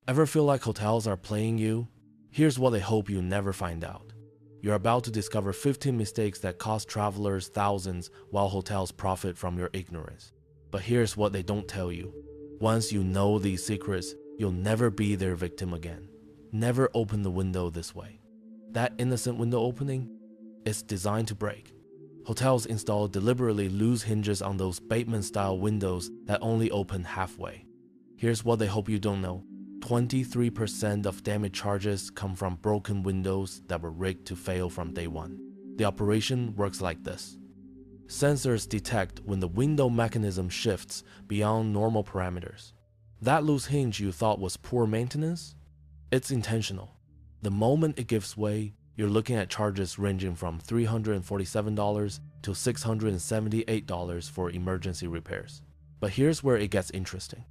Ever feel like hotels are playing you? Here's what they hope you never find out. You're about to discover 15 mistakes that cost travelers thousands while hotels profit from your ignorance. But here's what they don't tell you. Once you know these secrets, you'll never be their victim again. Never open the window this way. That innocent window opening is designed to break. Hotels install deliberately loose hinges on those Bateman-style windows that only open halfway. Here's what they hope you don't know. 23% of damage charges come from broken windows that were rigged to fail from day one. The operation works like this. Sensors detect when the window mechanism shifts beyond normal parameters. That loose hinge you thought was poor maintenance? It's intentional. The moment it gives way, you're looking at charges ranging from $347 to $678 for emergency repairs. But here's where it gets interesting.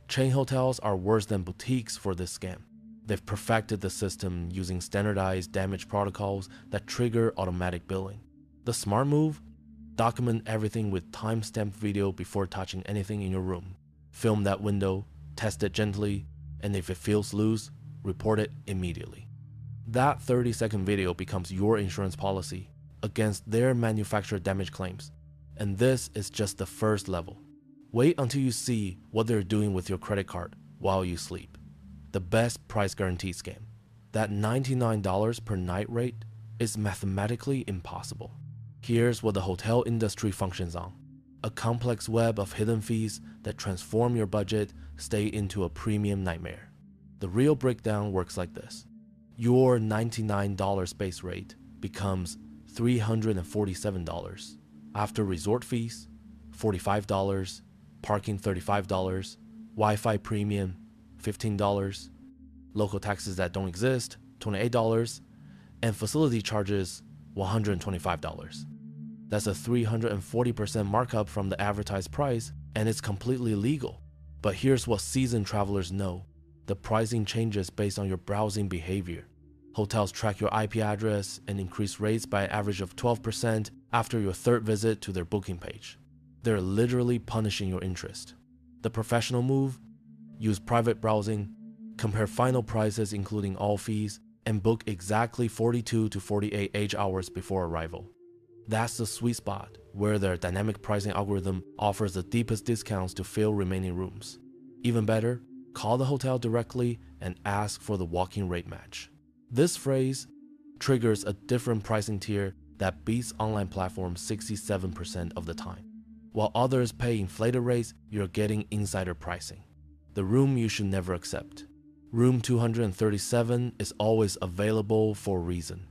Chain hotels are worse than boutiques for this scam. They've perfected the system using standardized damage protocols that trigger automatic billing. The smart move? Document everything with timestamped video before touching anything in your room. Film that window, test it gently, and if it feels loose, report it immediately. That 30-second video becomes your insurance policy against their manufacturer damage claims. And this is just the first level. Wait until you see what they're doing with your credit card while you sleep. The best price guarantee scam. That $99 per night rate is mathematically impossible. Here's what the hotel industry functions on. A complex web of hidden fees that transform your budget stay into a premium nightmare. The real breakdown works like this. Your $99 base rate becomes $347. After resort fees, $45, parking $35, Wi-Fi premium $15, local taxes that don't exist $28, and facility charges $125. That's a 340% markup from the advertised price, and it's completely legal. But here's what seasoned travelers know. The pricing changes based on your browsing behavior. Hotels track your IP address and increase rates by an average of 12% after your third visit to their booking page. They're literally punishing your interest. The professional move? Use private browsing, compare final prices including all fees, and book exactly 42 to 48 age hours before arrival. That's the sweet spot where their dynamic pricing algorithm offers the deepest discounts to fill remaining rooms. Even better, call the hotel directly and ask for the walk-in rate match. This phrase triggers a different pricing tier that beats online platforms 67% of the time. While others pay inflated rates, you're getting insider pricing. The room you should never accept. Room 237 is always available for a reason.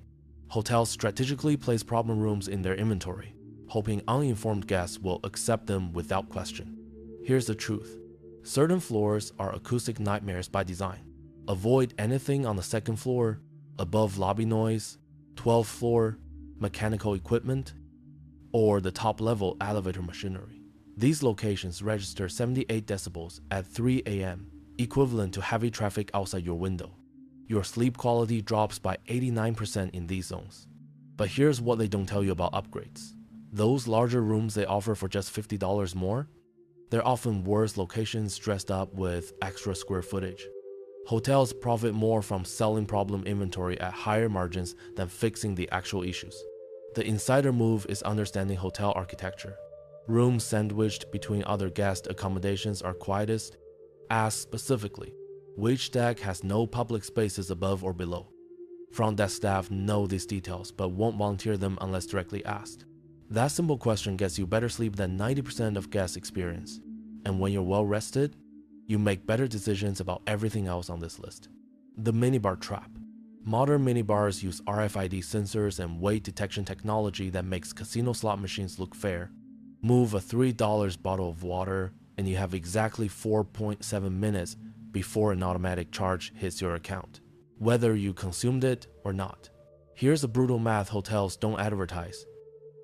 Hotels strategically place problem rooms in their inventory, hoping uninformed guests will accept them without question. Here's the truth. Certain floors are acoustic nightmares by design. Avoid anything on the second floor, above lobby noise, 12th floor, mechanical equipment, or the top-level elevator machinery. These locations register 78 decibels at 3 a.m., equivalent to heavy traffic outside your window. Your sleep quality drops by 89% in these zones. But here's what they don't tell you about upgrades. Those larger rooms they offer for just $50 more, they're often worse locations dressed up with extra square footage. Hotels profit more from selling problem inventory at higher margins than fixing the actual issues. The insider move is understanding hotel architecture. Rooms sandwiched between other guest accommodations are quietest. Ask specifically, which deck has no public spaces above or below? Front desk staff know these details but won't volunteer them unless directly asked. That simple question gets you better sleep than 90% of guests experience. And when you're well rested, you make better decisions about everything else on this list. The minibar trap. Modern minibars use RFID sensors and weight detection technology that makes casino slot machines look fair. Move a $3 bottle of water and you have exactly 4.7 minutes before an automatic charge hits your account, whether you consumed it or not. Here's the brutal math hotels don't advertise.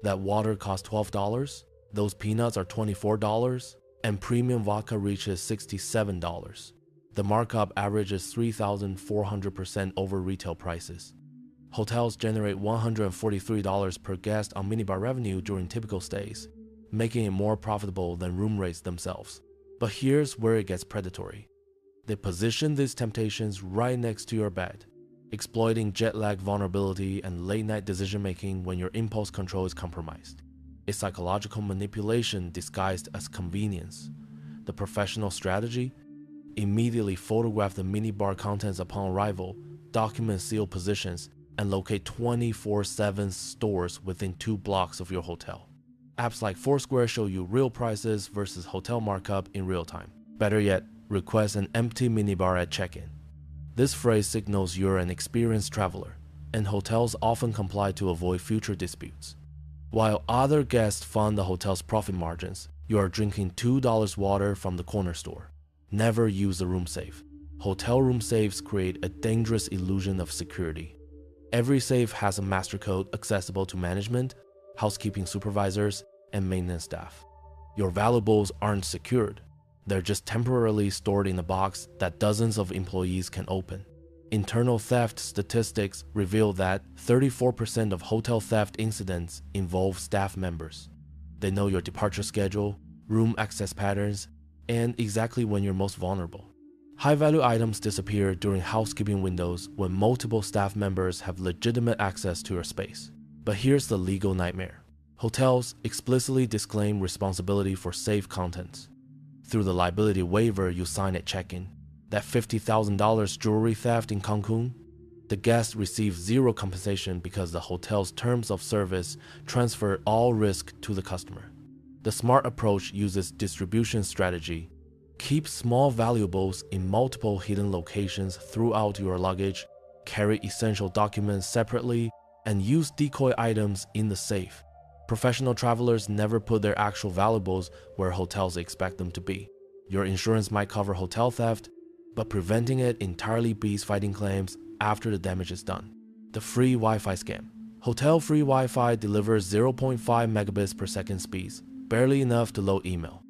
That water costs $12, those peanuts are $24, and premium vodka reaches $67. The markup averages 3,400% over retail prices. Hotels generate $143 per guest on minibar revenue during typical stays, making it more profitable than room rates themselves. But here's where it gets predatory. They position these temptations right next to your bed, exploiting jet lag vulnerability and late night decision making when your impulse control is compromised. A psychological manipulation disguised as convenience. The professional strategy? Immediately photograph the minibar contents upon arrival, document sealed positions, and locate 24/7 stores within 2 blocks of your hotel. Apps like Foursquare show you real prices versus hotel markup in real time. Better yet, request an empty minibar at check-in. This phrase signals you're an experienced traveler, and hotels often comply to avoid future disputes. While other guests fund the hotel's profit margins, you are drinking $2 water from the corner store. Never use a room safe. Hotel room safes create a dangerous illusion of security. Every safe has a master code accessible to management, housekeeping supervisors, and maintenance staff. Your valuables aren't secured. They're just temporarily stored in a box that dozens of employees can open. Internal theft statistics reveal that 34% of hotel theft incidents involve staff members. They know your departure schedule, room access patterns, and exactly when you're most vulnerable. High-value items disappear during housekeeping windows when multiple staff members have legitimate access to your space. But here's the legal nightmare. Hotels explicitly disclaim responsibility for safe contents. Through the liability waiver you sign at check-in, that $50,000 jewelry theft in Cancun, the guest receives zero compensation because the hotel's terms of service transfer all risk to the customer. The smart approach uses distribution strategy. Keep small valuables in multiple hidden locations throughout your luggage, carry essential documents separately, and use decoy items in the safe. Professional travelers never put their actual valuables where hotels expect them to be. Your insurance might cover hotel theft, but preventing it entirely beats fighting claims after the damage is done. The free Wi-Fi scam. Hotel free Wi-Fi delivers 0.5 megabits per second speeds, barely enough to load email.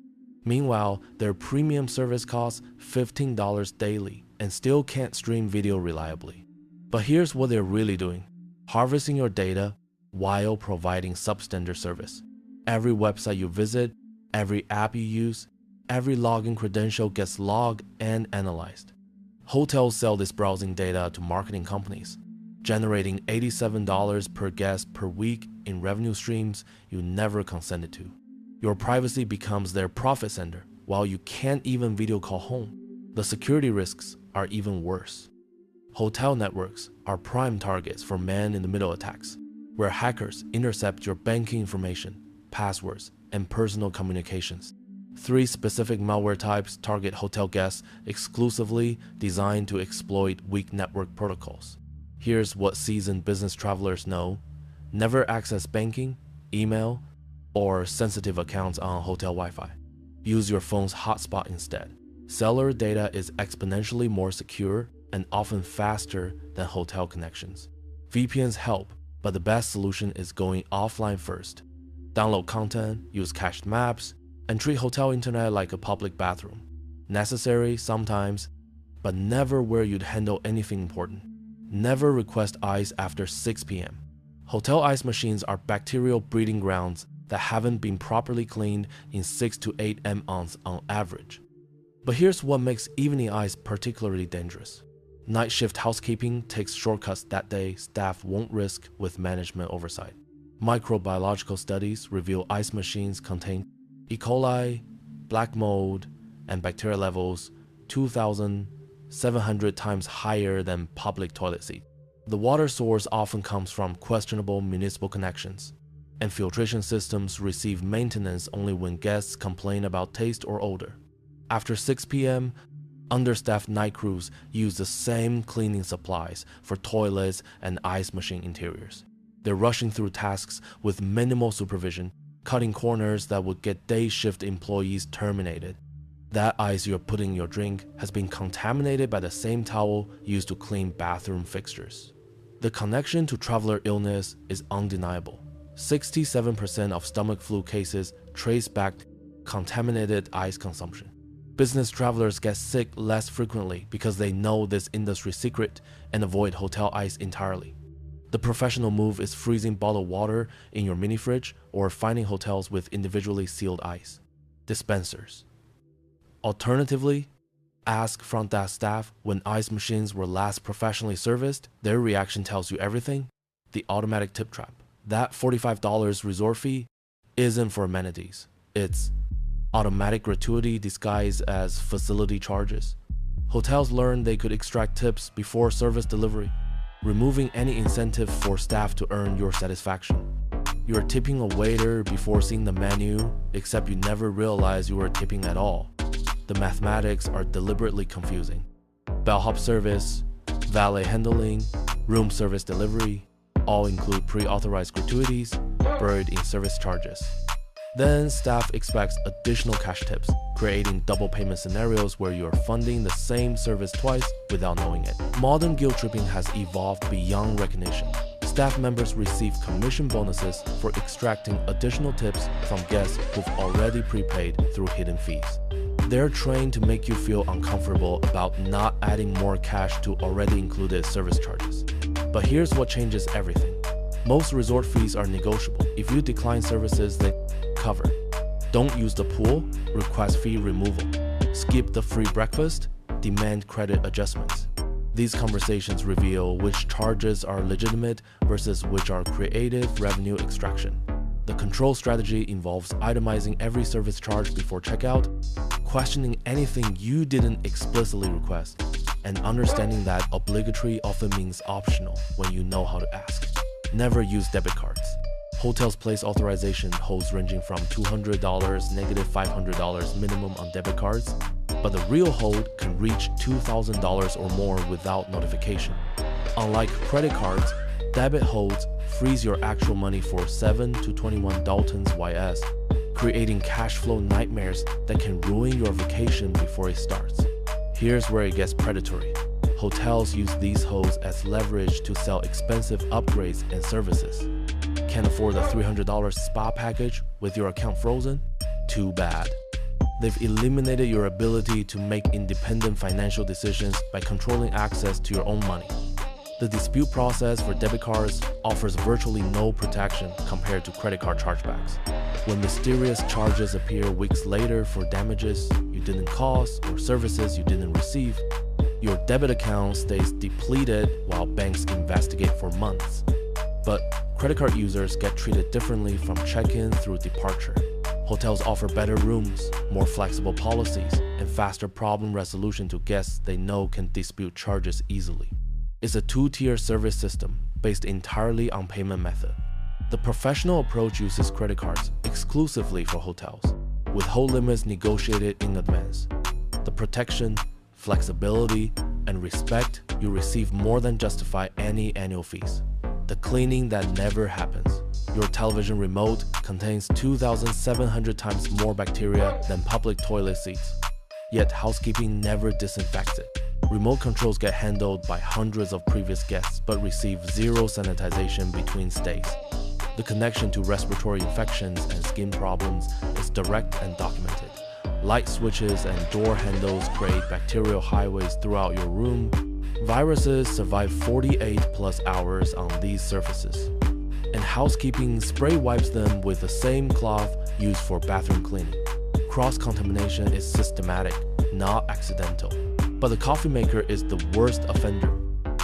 Meanwhile, their premium service costs $15 daily and still can't stream video reliably. But here's what they're really doing: harvesting your data while providing substandard service. Every website you visit, every app you use, every login credential gets logged and analyzed. Hotels sell this browsing data to marketing companies, generating $87 per guest per week in revenue streams you never consented to. Your privacy becomes their profit center, while you can't even video call home. The security risks are even worse. Hotel networks are prime targets for man-in-the-middle attacks, where hackers intercept your banking information, passwords, and personal communications. 3 specific malware types target hotel guests exclusively, designed to exploit weak network protocols. Here's what seasoned business travelers know: never access banking, email, or sensitive accounts on hotel Wi-Fi. Use your phone's hotspot instead. Cellular data is exponentially more secure and often faster than hotel connections. VPNs help, but the best solution is going offline first. Download content, use cached maps, and treat hotel internet like a public bathroom. Necessary sometimes, but never where you'd handle anything important. Never request ice after 6 p.m. Hotel ice machines are bacterial breeding grounds that haven't been properly cleaned in 6 to 8 months on average. But here's what makes evening ice particularly dangerous. Night shift housekeeping takes shortcuts that day staff won't risk with management oversight. Microbiological studies reveal ice machines contain E. coli, black mold, and bacteria levels 2,700 times higher than public toilet seats. The water source often comes from questionable municipal connections, and filtration systems receive maintenance only when guests complain about taste or odor. After 6 p.m., understaffed night crews use the same cleaning supplies for toilets and ice machine interiors. They're rushing through tasks with minimal supervision, cutting corners that would get day shift employees terminated. That ice you're putting in your drink has been contaminated by the same towel used to clean bathroom fixtures. The connection to traveler illness is undeniable. 67% of stomach flu cases trace back to contaminated ice consumption. Business travelers get sick less frequently because they know this industry secret and avoid hotel ice entirely. The professional move is freezing bottled water in your mini fridge or finding hotels with individually sealed ice dispensers. Alternatively, Ask front desk staff when ice machines were last professionally serviced. Their reaction tells you everything. The automatic tip trap. That $45 resort fee isn't for amenities. It's automatic gratuity disguised as facility charges. Hotels learned they could extract tips before service delivery, removing any incentive for staff to earn your satisfaction. You're tipping a waiter before seeing the menu, except you never realize you were tipping at all. The mathematics are deliberately confusing. Bellhop service, valet handling, room service delivery all include pre-authorized gratuities buried in service charges. Then staff expects additional cash tips, creating double payment scenarios where you're funding the same service twice without knowing it. Modern guilt tripping has evolved beyond recognition. Staff members receive commission bonuses for extracting additional tips from guests who've already prepaid through hidden fees. They're trained to make you feel uncomfortable about not adding more cash to already included service charges. But here's what changes everything. Most resort fees are negotiable. If you decline services, they cover. Don't use the pool, request fee removal. Skip the free breakfast, demand credit adjustments. These conversations reveal which charges are legitimate versus which are creative revenue extraction. The control strategy involves itemizing every service charge before checkout, questioning anything you didn't explicitly request, and understanding that obligatory often means optional when you know how to ask. Never use debit cards. Hotels place authorization holds ranging from $200, -$500 minimum on debit cards, but the real hold can reach $2,000 or more without notification. Unlike credit cards, debit holds freeze your actual money for 7 to 21 Daltons YS, creating cash flow nightmares that can ruin your vacation before it starts. Here's where it gets predatory. Hotels use these holds as leverage to sell expensive upgrades and services. Can't afford a $300 spa package with your account frozen? Too bad. They've eliminated your ability to make independent financial decisions by controlling access to your own money. The dispute process for debit cards offers virtually no protection compared to credit card chargebacks. When mysterious charges appear weeks later for damages you didn't cause or services you didn't receive, your debit account stays depleted while banks investigate for months. But credit card users get treated differently from check-in through departure. Hotels offer better rooms, more flexible policies, and faster problem resolution to guests they know can dispute charges easily. It's a two-tier service system based entirely on payment method. The professional approach uses credit cards exclusively for hotels, with hold limits negotiated in advance. The protection, flexibility, and respect you receive more than justify any annual fees. The cleaning that never happens. Your television remote contains 2,700 times more bacteria than public toilet seats, yet housekeeping never disinfects it. Remote controls get handled by hundreds of previous guests but receive zero sanitization between stays. The connection to respiratory infections and skin problems is direct and documented. Light switches and door handles create bacterial highways throughout your room. Viruses survive 48 plus hours on these surfaces. And housekeeping spray wipes them with the same cloth used for bathroom cleaning. Cross-contamination is systematic, not accidental. But the coffee maker is the worst offender.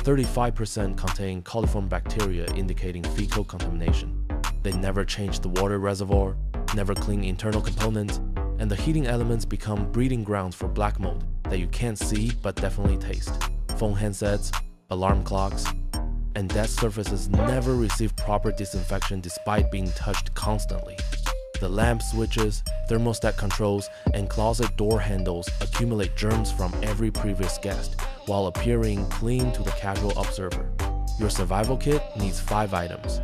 35% contain coliform bacteria indicating fecal contamination. They never change the water reservoir, never clean internal components, and the heating elements become breeding grounds for black mold that you can't see but definitely taste. Phone handsets, alarm clocks, and desk surfaces never receive proper disinfection despite being touched constantly. The lamp switches, thermostat controls, and closet door handles accumulate germs from every previous guest while appearing clean to the casual observer. Your survival kit needs 5 items: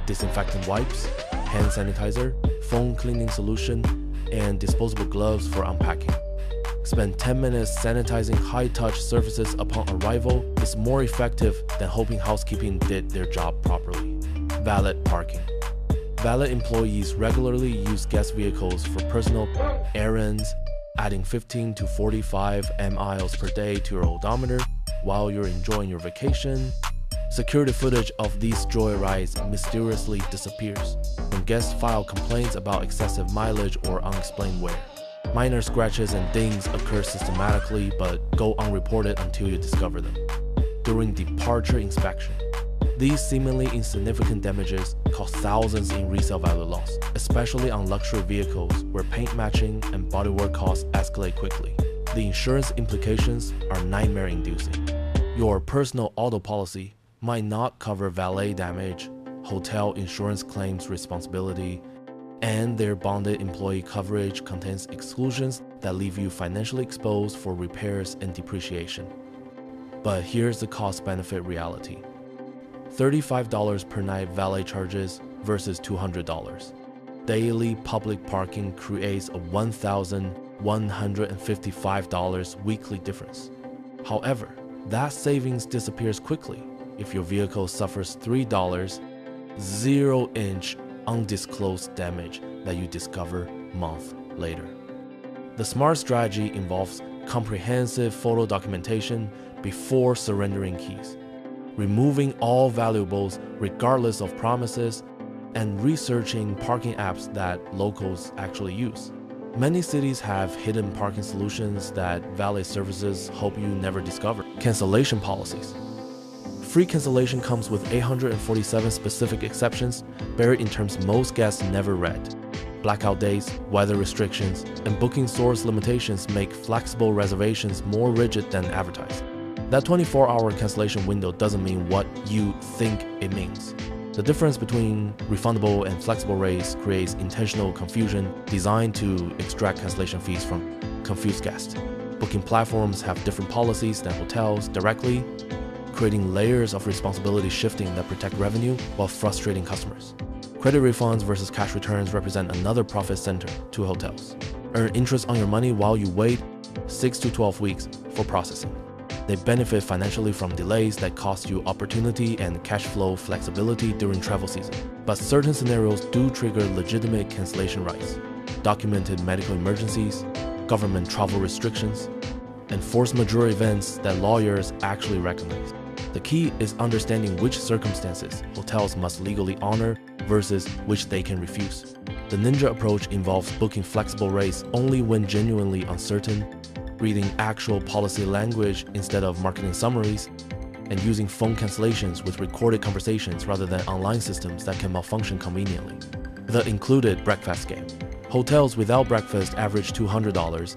disinfectant wipes, hand sanitizer, phone cleaning solution, and disposable gloves for unpacking. Spend 10 minutes sanitizing high-touch surfaces upon arrival is more effective than hoping housekeeping did their job properly. Valet parking. Valet employees regularly use guest vehicles for personal errands, adding 15 to 45 miles per day to your odometer while you're enjoying your vacation. Security footage of these joyrides mysteriously disappears when guests file complaints about excessive mileage or unexplained wear. Minor scratches and dings occur systematically but go unreported until you discover them. During departure inspection, these seemingly insignificant damages cost thousands in resale value loss, especially on luxury vehicles where paint matching and bodywork costs escalate quickly. The insurance implications are nightmare-inducing. Your personal auto policy might not cover valet damage, hotel insurance claims responsibility, and their bonded employee coverage contains exclusions that leave you financially exposed for repairs and depreciation. But here's the cost-benefit reality. $35 per night valet charges versus $200. Daily public parking creates a $1,155 weekly difference. However, that savings disappears quickly if your vehicle suffers $3 0-inch undisclosed damage that you discover months later. The smart strategy involves comprehensive photo documentation before surrendering keys, removing all valuables regardless of promises, and researching parking apps that locals actually use. Many cities have hidden parking solutions that valet services hope you never discover. Cancellation policies. Free cancellation comes with 847 specific exceptions buried in terms most guests never read. Blackout days, weather restrictions, and booking source limitations make flexible reservations more rigid than advertised. That 24-hour cancellation window doesn't mean what you think it means. The difference between refundable and flexible rates creates intentional confusion designed to extract cancellation fees from confused guests. Booking platforms have different policies than hotels directly, creating layers of responsibility shifting that protect revenue while frustrating customers. Credit refunds versus cash returns represent another profit center to hotels. Earn interest on your money while you wait 6 to 12 weeks for processing. They benefit financially from delays that cost you opportunity and cash flow flexibility during travel season. But certain scenarios do trigger legitimate cancellation rights: documented medical emergencies, government travel restrictions, and force majeure events that lawyers actually recognize. The key is understanding which circumstances hotels must legally honor versus which they can refuse. The ninja approach involves booking flexible rates only when genuinely uncertain, reading actual policy language instead of marketing summaries, and using phone cancellations with recorded conversations rather than online systems that can malfunction conveniently. The included breakfast game. Hotels without breakfast average $200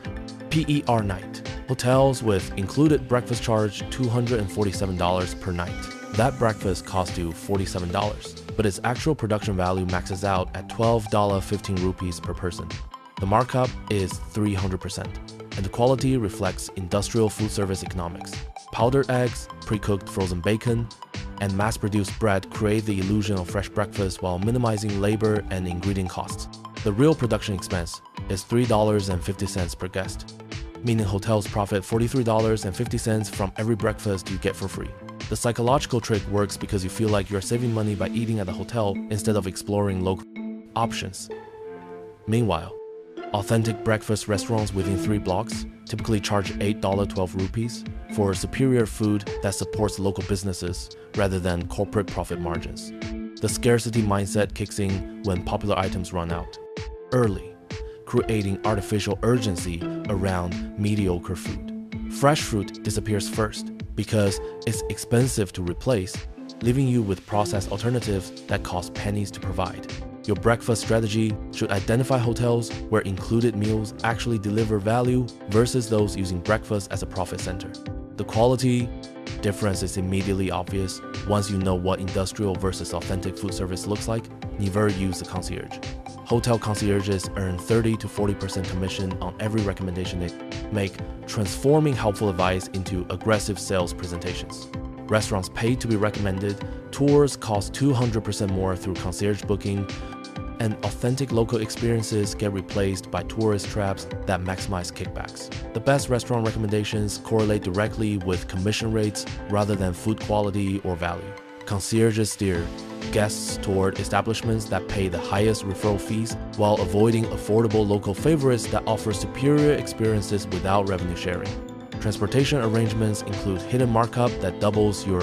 PER night. Hotels with included breakfast charge $247 per night. That breakfast costs you $47, but its actual production value maxes out at $12.15 rupees per person. The markup is 300%, and the quality reflects industrial food service economics. Powdered eggs, pre-cooked frozen bacon, and mass-produced bread create the illusion of fresh breakfast while minimizing labor and ingredient costs. The real production expense is $3.50 per guest, meaning hotels profit $43.50 from every breakfast you get for free. The psychological trick works because you feel like you're saving money by eating at the hotel instead of exploring local options. Meanwhile, authentic breakfast restaurants within 3 blocks typically charge $8.12 rupees for superior food that supports local businesses rather than corporate profit margins. The scarcity mindset kicks in when popular items run out early, creating artificial urgency around mediocre food. Fresh fruit disappears first because it's expensive to replace, leaving you with processed alternatives that cost pennies to provide. Your breakfast strategy should identify hotels where included meals actually deliver value versus those using breakfast as a profit center. The quality difference is immediately obvious once you know what industrial versus authentic food service looks like. Never use the concierge. Hotel concierges earn 30 to 40% commission on every recommendation they make, transforming helpful advice into aggressive sales presentations. Restaurants pay to be recommended, tours cost 200% more through concierge booking, and authentic local experiences get replaced by tourist traps that maximize kickbacks. The best restaurant recommendations correlate directly with commission rates rather than food quality or value. Concierges steer guests toward establishments that pay the highest referral fees while avoiding affordable local favorites that offer superior experiences without revenue sharing. Transportation arrangements include hidden markup that doubles your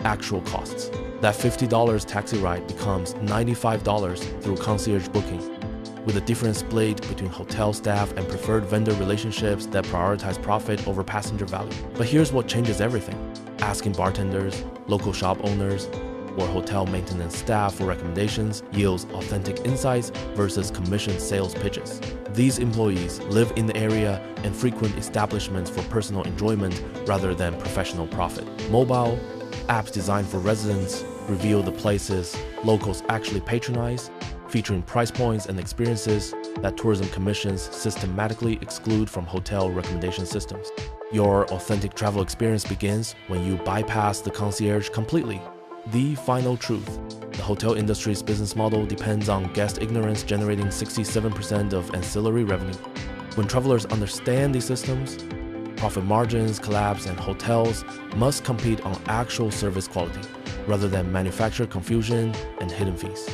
actual costs. That $50 taxi ride becomes $95 through concierge booking. with a different split between hotel staff and preferred vendor relationships that prioritize profit over passenger value. But here's what changes everything. Asking bartenders, local shop owners, or hotel maintenance staff for recommendations yields authentic insights versus commissioned sales pitches. These employees live in the area and frequent establishments for personal enjoyment rather than professional profit. Mobile apps designed for residents reveal the places locals actually patronize, featuring price points and experiences that tourism commissions systematically exclude from hotel recommendation systems. Your authentic travel experience begins when you bypass the concierge completely. The final truth: the hotel industry's business model depends on guest ignorance generating 67% of ancillary revenue. When travelers understand these systems, profit margins collapse and hotels must compete on actual service quality rather than manufactured confusion and hidden fees.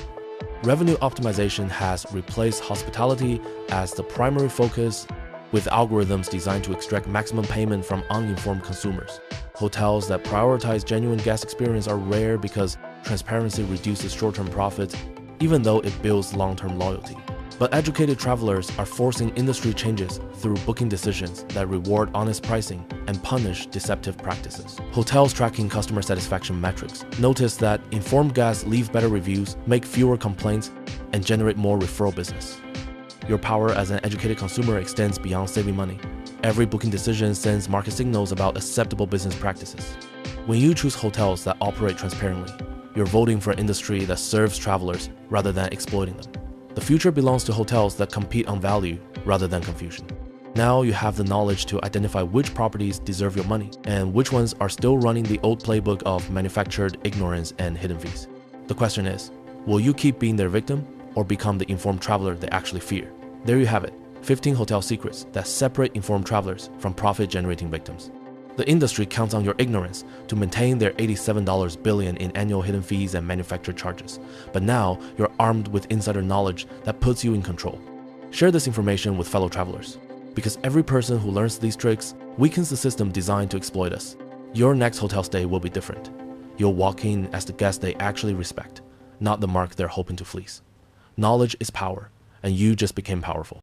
Revenue optimization has replaced hospitality as the primary focus, with algorithms designed to extract maximum payment from uninformed consumers. Hotels that prioritize genuine guest experience are rare because transparency reduces short-term profits, even though it builds long-term loyalty. But educated travelers are forcing industry changes through booking decisions that reward honest pricing and punish deceptive practices. Hotels tracking customer satisfaction metrics notice that informed guests leave better reviews, make fewer complaints, and generate more referral business. Your power as an educated consumer extends beyond saving money. Every booking decision sends market signals about acceptable business practices. When you choose hotels that operate transparently, you're voting for an industry that serves travelers rather than exploiting them. The future belongs to hotels that compete on value rather than confusion. Now you have the knowledge to identify which properties deserve your money and which ones are still running the old playbook of manufactured ignorance and hidden fees. The question is, will you keep being their victim or become the informed traveler they actually fear? There you have it, 15 hotel secrets that separate informed travelers from profit-generating victims. The industry counts on your ignorance to maintain their $87 billion in annual hidden fees and manufactured charges. But now you're armed with insider knowledge that puts you in control. Share this information with fellow travelers, because every person who learns these tricks weakens the system designed to exploit us. Your next hotel stay will be different. You'll walk in as the guest they actually respect, not the mark they're hoping to fleece. Knowledge is power, and you just became powerful.